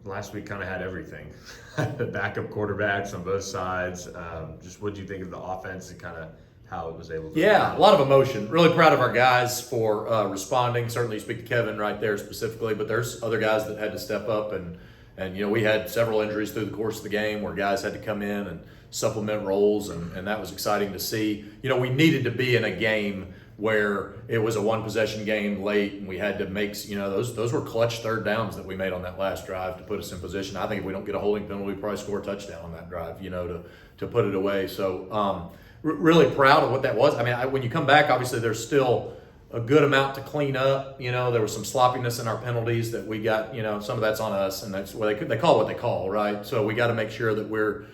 last week kind of had everything. The backup quarterbacks on both sides. Just what do you think of the offense and kind of how it was able to? Yeah, a lot of emotion. Really proud of our guys for responding. Certainly, you speak to Kevin right there specifically, but there's other guys that had to step up, and we had several injuries through the course of the game where guys had to come in and supplement roles, and that was exciting to see. We needed to be in a game where it was a one possession game late, and we had to make, those were clutch third downs that we made on that last drive to put us in position. I think if we don't get a holding penalty, we probably score a touchdown on that drive, to put it away. So really proud of what that was. I mean, when you come back, obviously there's still a good amount to clean up. There was some sloppiness in our penalties that we got, some of that's on us, and that's what they call what they call, right? So we got to make sure that we're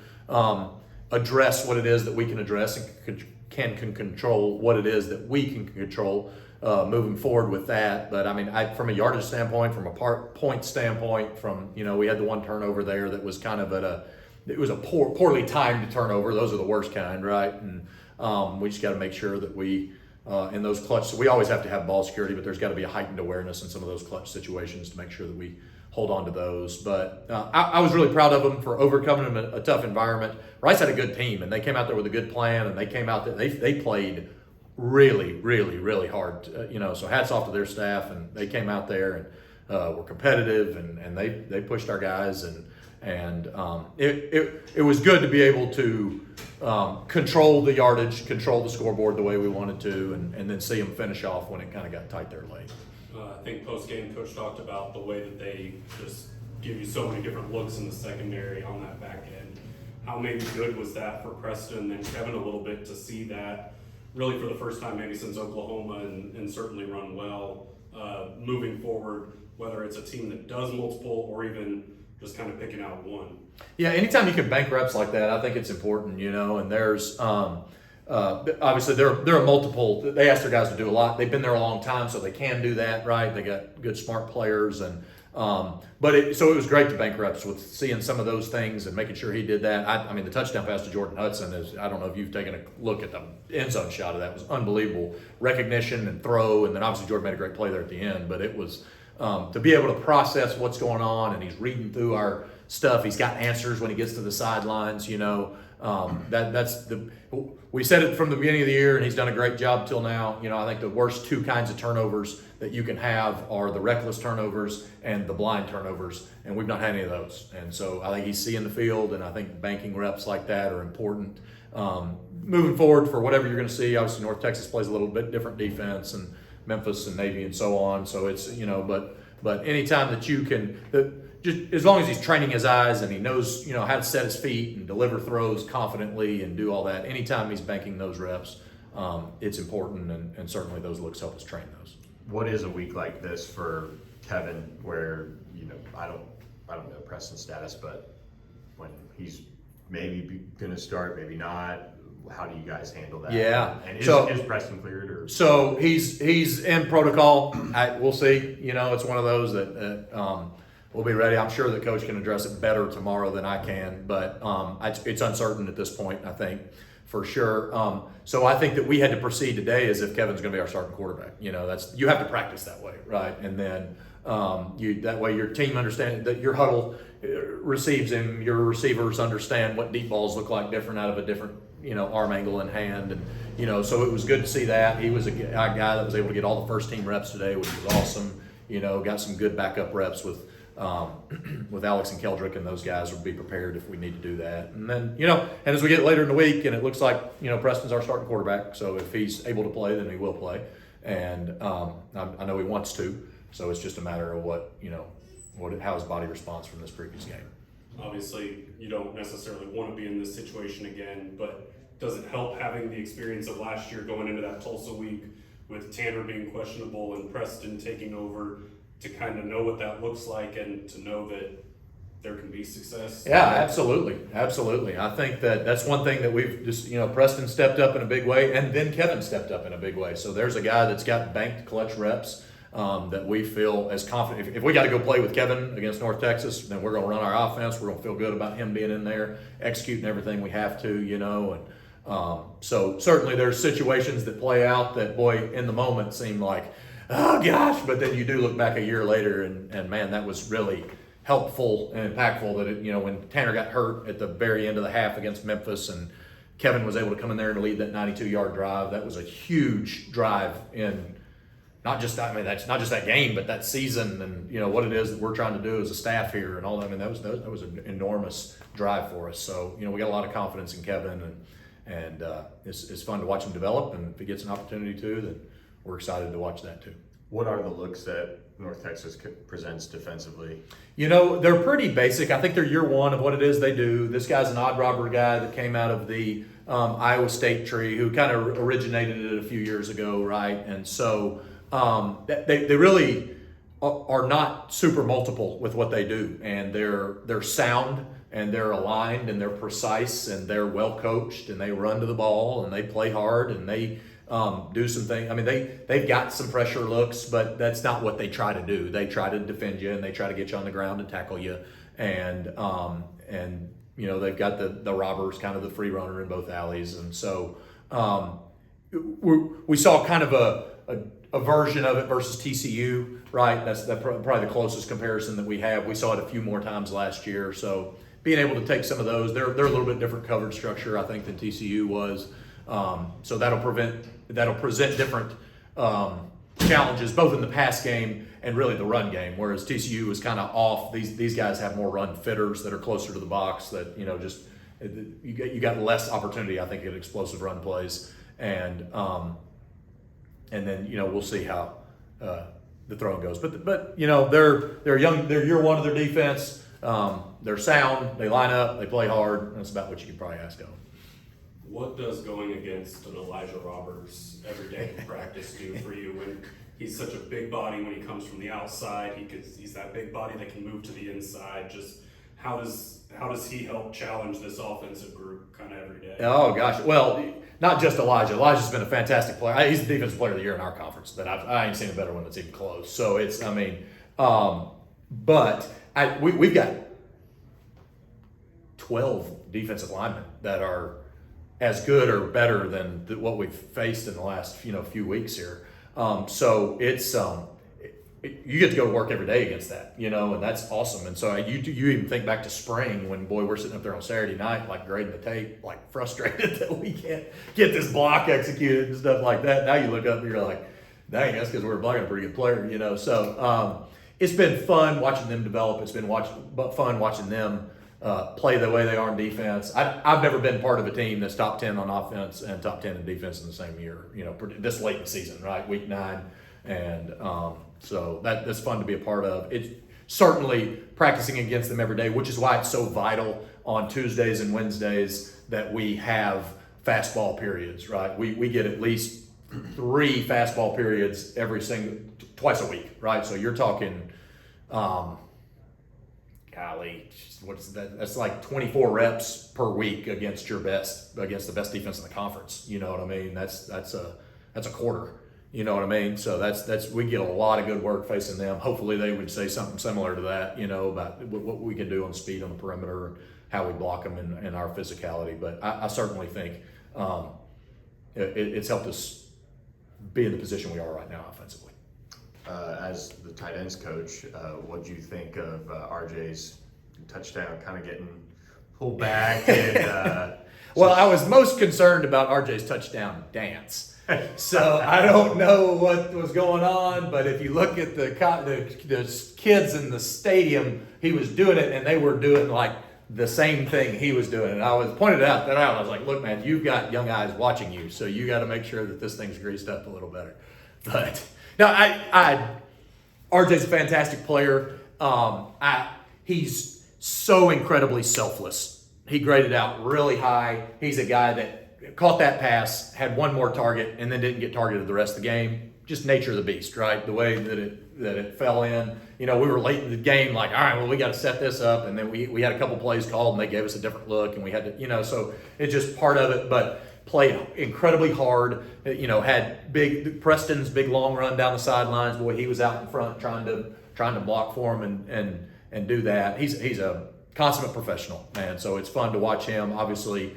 address what it is that we can address and can control what it is that we can control moving forward with that. But I mean, from a yardage standpoint, from a point standpoint, we had the one turnover there that was kind of it was a poorly timed turnover. Those are the worst kind, right? And we just got to make sure that we in those clutch. So we always have to have ball security, but there's got to be a heightened awareness in some of those clutch situations to make sure that we hold on to those. But I was really proud of them for overcoming a tough environment. Rice had a good team, and they came out there with a good plan, and they came out there. They played really, really, really hard. So hats off to their staff, and they came out there and were competitive, and they pushed our guys, and it was good to be able to control the yardage, control the scoreboard the way we wanted to, and then see them finish off when it kind of got tight there late. I think post-game coach talked about the way that they just give you so many different looks in the secondary on that back end. How maybe good was that for Preston and Kevin a little bit to see that really for the first time maybe since Oklahoma and certainly run well moving forward, whether it's a team that does multiple or even just kind of picking out one. Yeah, anytime you can bank reps like that, I think it's important, and there's obviously there are multiple. They ask their guys to do a lot. They've been there a long time, so they can do that, right? They got good, smart players, and so it was great to bank reps with seeing some of those things and making sure he did that. I mean, the touchdown pass to Jordan Hudson is, I don't know if you've taken a look at the end zone shot of that. It was unbelievable recognition and throw, and then obviously Jordan made a great play there at the end. But it was to be able to process what's going on, and he's reading through our stuff. He's got answers when he gets to the sidelines. We said it from the beginning of the year, and he's done a great job till now. I think the worst two kinds of turnovers that you can have are the reckless turnovers and the blind turnovers, and we've not had any of those. And so I think he's seeing the field, and I think banking reps like that are important moving forward for whatever you're going to see. Obviously, North Texas plays a little bit different defense, and Memphis and Navy and so on. So it's but anytime that you can. Just as long as he's training his eyes and he knows, how to set his feet and deliver throws confidently and do all that, anytime he's banking those reps, it's important, and certainly those looks help us train those. What is a week like this for Kevin where, I don't know Preston's status, but when he's maybe going to start, maybe not, how do you guys handle that? Yeah. And is Preston cleared? Or? So he's in protocol. We'll see. It's one of those that we'll be ready. I'm sure the coach can address it better tomorrow than I can, but it's uncertain at this point, I think, for sure. So I think that we had to proceed today as if Kevin's going to be our starting quarterback. You have to practice that way, right? And then that way your team understands that your huddle receives him, your receivers understand what deep balls look like different out of a different arm angle and hand, and so it was good to see that. He was a guy that was able to get all the first team reps today, which was awesome. Got some good backup reps with Alex and Keldrick, and those guys would be prepared if we need to do that. And then, and as we get later in the week, and it looks like, Preston's our starting quarterback. So if he's able to play, then he will play. And I know he wants to. So it's just a matter of how his body responds from this previous game. Obviously, you don't necessarily want to be in this situation again, but does it help having the experience of last year going into that Tulsa week with Tanner being questionable and Preston taking over, to kind of know what that looks like and to know that there can be success? Yeah, absolutely. I think that's one thing that we've just, Preston stepped up in a big way, and then Kevin stepped up in a big way. So there's a guy that's got banked clutch reps that we feel as confident. If we got to go play with Kevin against North Texas, then we're going to run our offense. We're going to feel good about him being in there, executing everything we have to, and so certainly there's situations that play out that, boy, in the moment seem like, oh gosh, but then you do look back a year later and man, that was really, helpful and impactful that when Tanner got hurt at the very end of the half against Memphis and Kevin was able to come in there and lead that 92-yard drive. That was a huge drive in that's not just that game, but that season and what it is that we're trying to do as a staff here and all that. I mean, that was an enormous drive for us. So we got a lot of confidence in Kevin and it's fun to watch him develop. And if he gets an opportunity to, then we're excited to watch that too. What are the looks that North Texas presents defensively? They're pretty basic. I think they're year one of what it is they do. This guy's an odd robber guy that came out of the Iowa State tree who kind of originated it a few years ago, right? And so they really are not super multiple with what they do. And they're sound and they're aligned and they're precise and they're well coached and they run to the ball and they play hard and they do some things. I mean, they've got some pressure looks, but that's not what they try to do. They try to defend you and they try to get you on the ground and tackle you. And they've got the robbers, kind of the free runner in both alleys. And so we saw kind of a version of it versus TCU, right? That's probably the closest comparison that we have. We saw it a few more times last year. So being able to take some of those, they're a little bit different coverage structure, I think, than TCU was. So that'll present different challenges both in the pass game and really the run game. Whereas TCU is kind of off. These guys have more run fitters that are closer to the box. That you got less opportunity, I think, at explosive run plays. And then we'll see how the throwing goes. But they're young. They're year one of their defense. They're sound. They line up. They play hard. That's about what you can probably ask of them. What does going against an Elijah Roberts every day in practice do for you when he's such a big body when he comes from the outside? He's that big body that can move to the inside. Just how does he help challenge this offensive group kind of every day? Oh gosh, well, not just Elijah. Elijah's been a fantastic player. He's the defensive player of the year in our conference, but I ain't seen a better one that's even close. So we've got 12 defensive linemen that are as good or better than what we've faced in the last few weeks here. So it's you get to go to work every day against that, and that's awesome. And so you even think back to spring when we're sitting up there on Saturday night like grading the tape, like frustrated that we can't get this block executed and stuff like that. Now you look up and you're like, dang, that's because we're blocking a pretty good player, So it's been fun watching them develop. It's been fun watching them play the way they are in defense. I've never been part of a team that's top 10 on offense and top 10 in defense in the same year, this late in the season, right? Week 9. And so that's fun to be a part of. It's certainly practicing against them every day, which is why it's so vital on Tuesdays and Wednesdays that we have fastball periods, right? We get at least 3 fastball periods twice a week, right? So you're talking, golly, what's that? That's like 24 reps per week against the best defense in the conference. You know what I mean? That's a quarter. You know what I mean? So that's we get a lot of good work facing them. Hopefully they would say something similar to that, about what we can do on speed on the perimeter and how we block them and our physicality. But I certainly think it's helped us be in the position we are right now offensively. As the tight ends coach, what do you think of RJ's touchdown kind of getting pulled back? And, well, I was most concerned about RJ's touchdown dance. So I don't know what was going on, but if you look at the kids in the stadium, he was doing it, and they were doing like the same thing he was doing. And I was pointed out that I was like, look, man, you've got young eyes watching you, so you got to make sure that this thing's greased up a little better. But no, RJ's a fantastic player. He's so incredibly selfless. He graded out really high. He's a guy that caught that pass, had one more target, and then didn't get targeted the rest of the game. Just nature of the beast, right? The way that it fell in. We were late in the game, like, all right, well, we got to set this up. And then we had a couple plays called, and they gave us a different look, and we had to, so it's just part of it. But played incredibly hard. Had Preston's big long run down the sidelines. Boy, he was out in front trying to block for him and do that. He's a consummate professional, man. So it's fun to watch him. Obviously,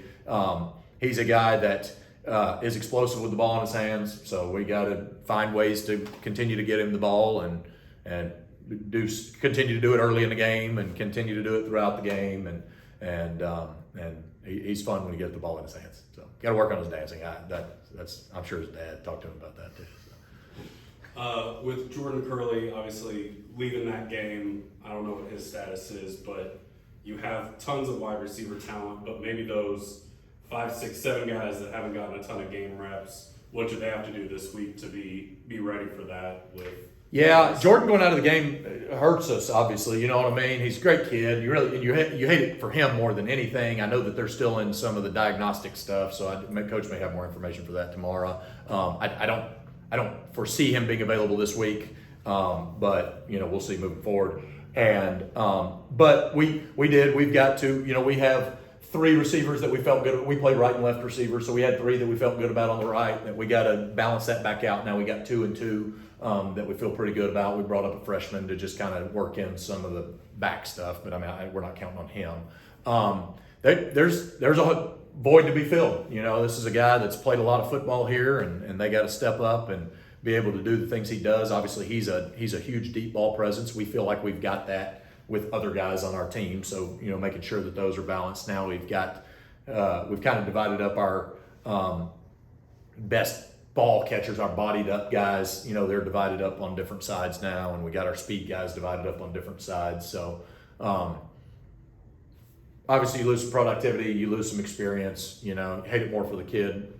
he's a guy that is explosive with the ball in his hands. So we got to find ways to continue to get him the ball and continue to do it early in the game and continue to do it throughout the game, and he's fun when he gets the ball in his hands. So got to work on his dancing. I'm sure his dad talked to him about that too. So. With Jordan Curley, obviously leaving that game, I don't know what his status is, but you have tons of wide receiver talent, but maybe those 5, 6, 7 guys that haven't gotten a ton of game reps, what do they have to do this week to be ready for that? Yeah, Jordan going out of the game hurts us, obviously. You know what I mean? He's a great kid. You hate it for him more than anything. I know that they're still in some of the diagnostic stuff, so Coach may have more information for that tomorrow. I don't foresee him being available this week, but we'll see moving forward. And but we've got to, we have 3 receivers that we felt good. We played right and left receiver, so we had 3 that we felt good about on the right. That we got to balance that back out. Now we got 2 and 2 that we feel pretty good about. We brought up a freshman to just kind of work in some of the back stuff, but we're not counting on him. There's a void to be filled. This is a guy that's played a lot of football here, and they got to step up and be able to do the things he does. Obviously, he's a huge deep ball presence. We feel like we've got that with other guys on our team. So, making sure that those are balanced. Now we've kind of divided up our best ball catchers, our bodied up guys. They're divided up on different sides now, and we got our speed guys divided up on different sides. So, obviously you lose some productivity, you lose some experience, hate it more for the kid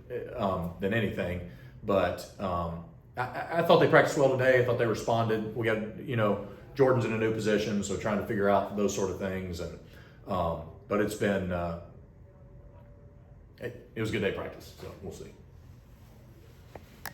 than anything. But I thought they practiced well today. I thought they responded. We got, Jordan's in a new position, so trying to figure out those sort of things. And but it's been, it was a good day of practice, so we'll see.